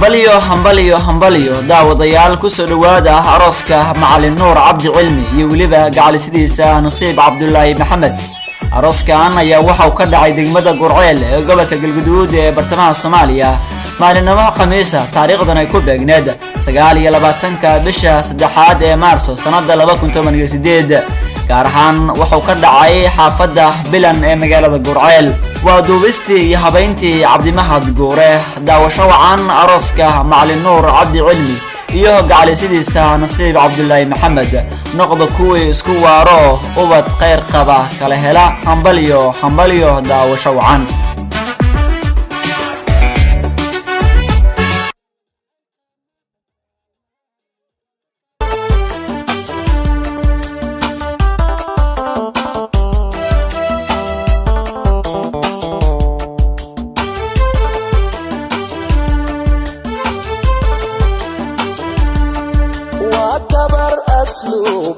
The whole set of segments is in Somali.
hambaliyo daawadayaal ku soo dhawaada arooska macallin Nuur Cabdi Cilmi iyo waliba gacalisidiisa Nasiib Cabdullaahi Maxamed. arooskan ayaa waxa uu ka dhacay degmada Gurceel ee gobolka Galgaduud ee bartamaha Soomaaliya maalinimada Khamiisa taariikhdan ay ku beegneed 29 bisha 3 ee Maarso sanada 2018 gaar ahaan waxa uu ka dhacay xaafadda Bilan ee magaalada Gurceel. waa duubistii iyo habeyntii Cabdimahad Guure daawasho wacan arooska macallin Nuur Cabdi Cilmi iyo gacalisidiisa Nasiib Cabdullaahi Maxamed noqdo kuwii isku waaro ubad khayr qaba kala hela hambaliyo daawasho wacan.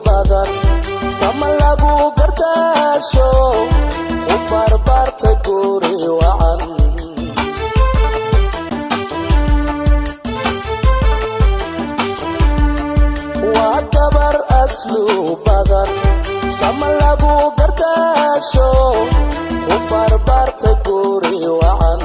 badan sama lagu gardaasho u barbarta guri wacan waa gabar aslu badan sama lagu gardaasho u barbarta guri wacan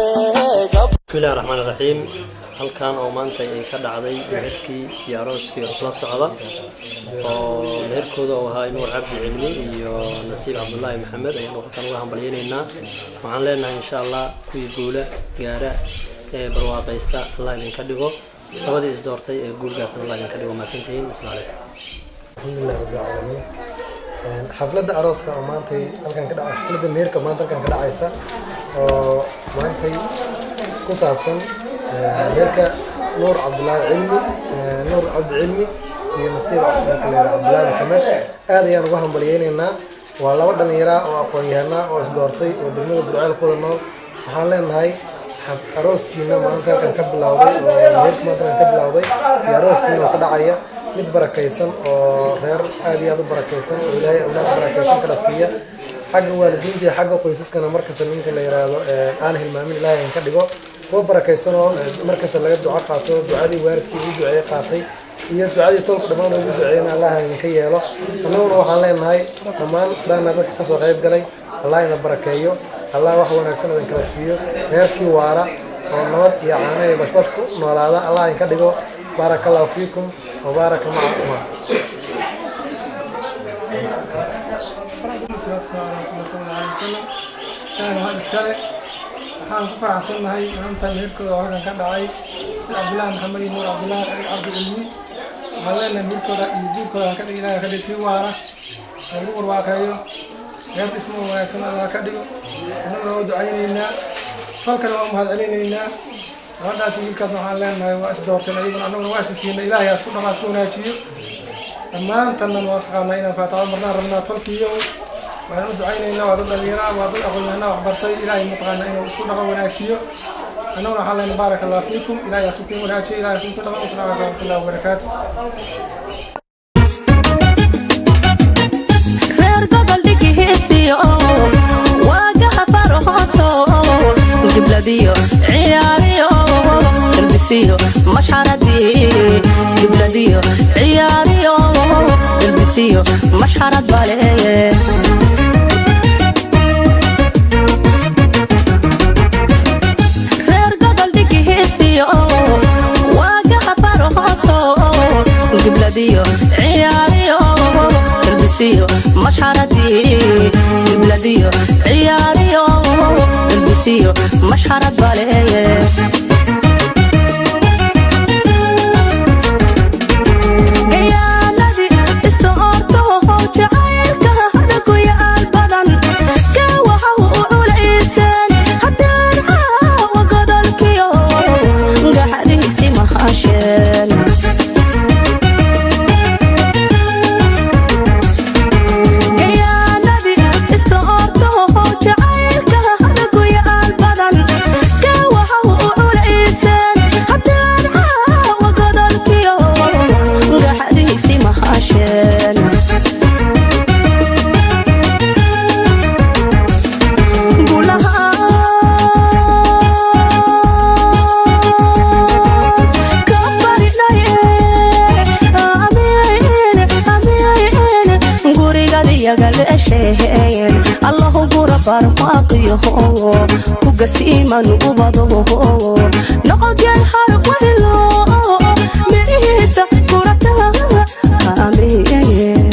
bismillahir rahmanir rahim halkan oo maanta ay ka dhacday meherkii iyo arooskii la socda oo meherkooda oo ahaa Nuur Cabdi Cilmi iyo Nasiib Cabdullaahi Maxamed ayaan halkan uga hambalyeynaa waxaan leenahay insha Allah kuwii guula gaara ee barwaaqaysta Allah idin ka dhigo labadii is doortay ee guulka Allah idin ka dhigo maasantiin. alxamdulilah rabbil caalamiin. xafladda arooska oo maantay halkan ka dhacay, xafladda meherka maanta halkan ka dhacaysa oo maantay ku saabsan meherka nuur cabdullaahi cilmi, nuur cabdi cilmi iyo nasiib cabdullaahi maxamed. aad ayaan uga hambaliyeynaynaa. waa laba dhalinyaro oo aqoon-yahanaa oo isdoortay oo degmada Gurceel ku wada nool. waxaan leenahay arooskiina maanta halkan ka bilowday oo meherka maanta halkan ka bilowday iyo arooskiina oo ka dhacaya mid barakaysan oo reer aad iyo aad u barakaysan oo ilaahay awlaad barakaysan kala siiya. xagga waalidiinta iyo xagga qoysaskana markasta ninka la yiraahdo aan hilmaamin ilaahay ka dhigo kuwa barakaysan oo markasta laga duco qaato, ducadii waalidkii ugu duceeyay qaatay iyo ducadii tolka dhammaan ugu duceeyayna Allah idinka yeelo. annaguna waxaan leenahay dhammaan dadka ka soo qayb galay Allah ina barakeeyo, Allah wax wanaagsan idin kala siiyo, reerkii waara oo nabad iyo caano iyo bashbash ku noolaada Allah idinka dhigo. بارك الله فيكم وبارك معكم. waxaan ku faraxsanahay maanta meherkooda oo halkan ka dhacay si Cabdullaahi Maxamed iyo Nuur Cabdullaahi Cabdi Cilmi. waxaan leenahay meherkooda iyo guurkooda ka dhig ilaahay ka dhig kii waara lagu warwaaqeeyo, reer dhismo wanaagsan Allah ka dhigo. annaguna waa ducaynaynaa, falkana waa mahadcelinaynaa. gabadhaas wiilkaasna waxaan leenahay waa isdoorteen ayaguna annaguna waa isisiinay. ilaahay ha isku dhaqaa isku wanaajiyo. dhammaantanna waa taqaanaa inaan faataxo marnaan rabnaa tolkiiyo waxaan u ducaynaynaa. waa dad dhalinyaro waa dad aqoon-yahanaa wax bartay. ilaahay mataqaanaa inuu isku dhaqo wanaajiyo. annaguna waxaan leenahay baaraka allah fiikum. ilaahay ha isku keen wanaajiyo. ilaahay ha isku dhaqo. wasalaamu calaykum warahmatullahi wabarakaatu. reer gobol dhigihiisiyo waaga afar hooso gibladiyo ciyaariyo ilbisiyo mashxaradii gibladiyo ciyaariyo ilbisiyo mashxarad baleeye reer gobol dhigihiisiyo waaga afar hooso gibladiyo ciyaariyo ilbisiyo mashxaradii gibladiyo ciyaariyo ilbisiyo mashxarad baleeye gayaaladi istoorto jacaylka hadagu yaal badan ka waxa u culayseen haddaan caawa godolkiyo gaxdiisi mahasheen الله gura barmaaqiyo ku gasiiman ubado noqodyan har wahlo meehisa gurata amiin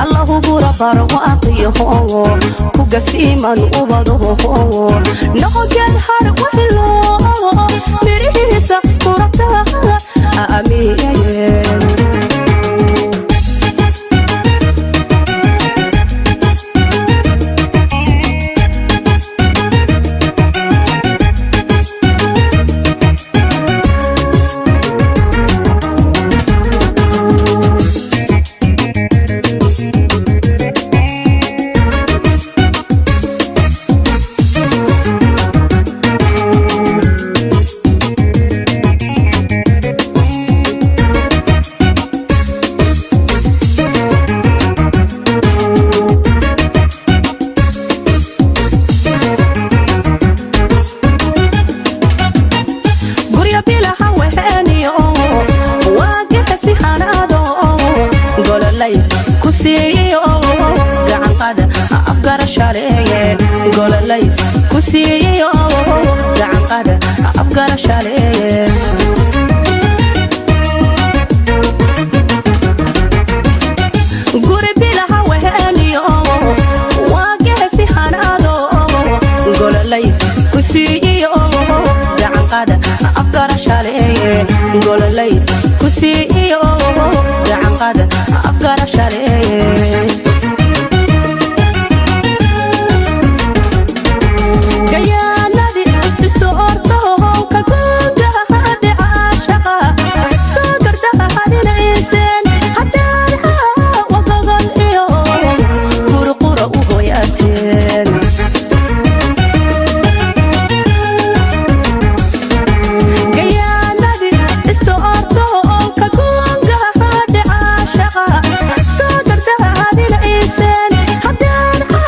الله gura barmaaqiyo ku gasiiman ubado noqodyan har wahlo meehisa gurata amiin kusiiyo gacan qada afgar shaleeye gololays kusiiyo gacan qada afgar shaleeye gacanqaada afgarashaleeye gayaanadi istoorto ka googaha dhicaashaqa soo gardahadinayseen haddaanha wagogol iyo qurqura u hoyaateen gayaanadi istoorto ka googaha dhicaashaqa soo gardahadinayseen haddaanha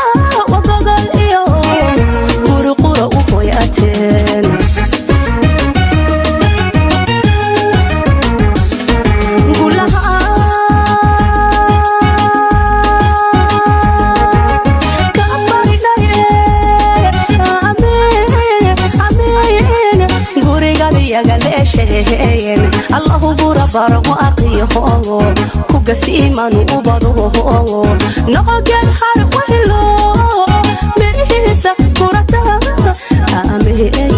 wagogol iyo qurqura u hoyaateen allahu bura barago aqiyaho ku gasiiman ubadaho noqogel har wahilo mirihiisa kurata aameen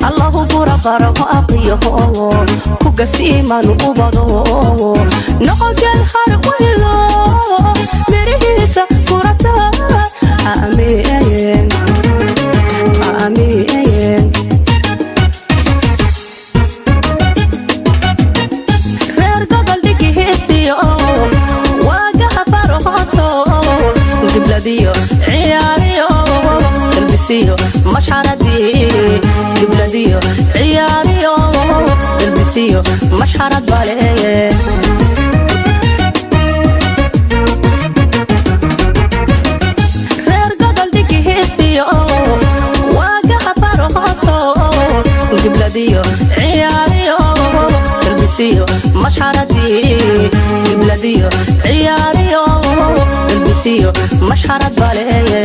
allahu bura barago aqiyaho ku gasiiman ubadaho noqogel har wahilo mirihiisa kurata aameen aameen reer gobol dhigihiisiyo waagaha farhooso dibladiyo ciyaariyo dalbisiyo mashxaradii dibladiyo ciyaariyo dalbisiyo mashxarad baleeye reer gobol dhigihiisiyo waagaha farhooso dibladiyo ciyaariyo dalbisiyo mashxaradii dibladiyo ciyaariyo dalbisiyo mashxarad baleeye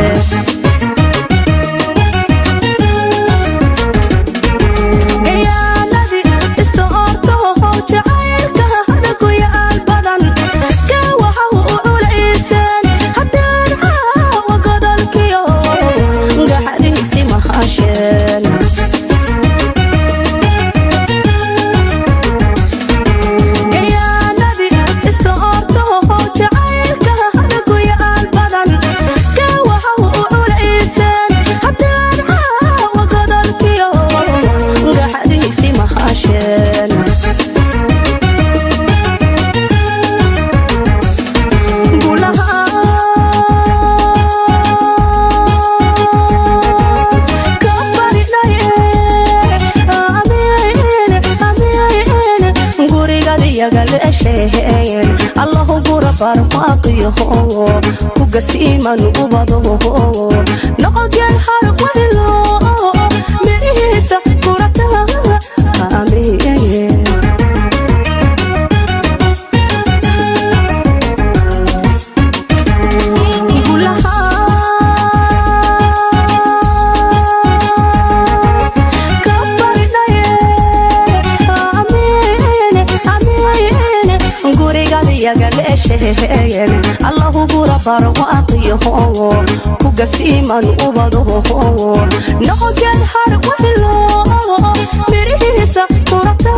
allahu bura barago aqiyaho ku gasiiman ubadaho noqogel har wahilo mirihiisa kurata aameen allahu bura barago aqiyaho ku gasiiman ubadaho noqogel har wahilo mirihiisa kurata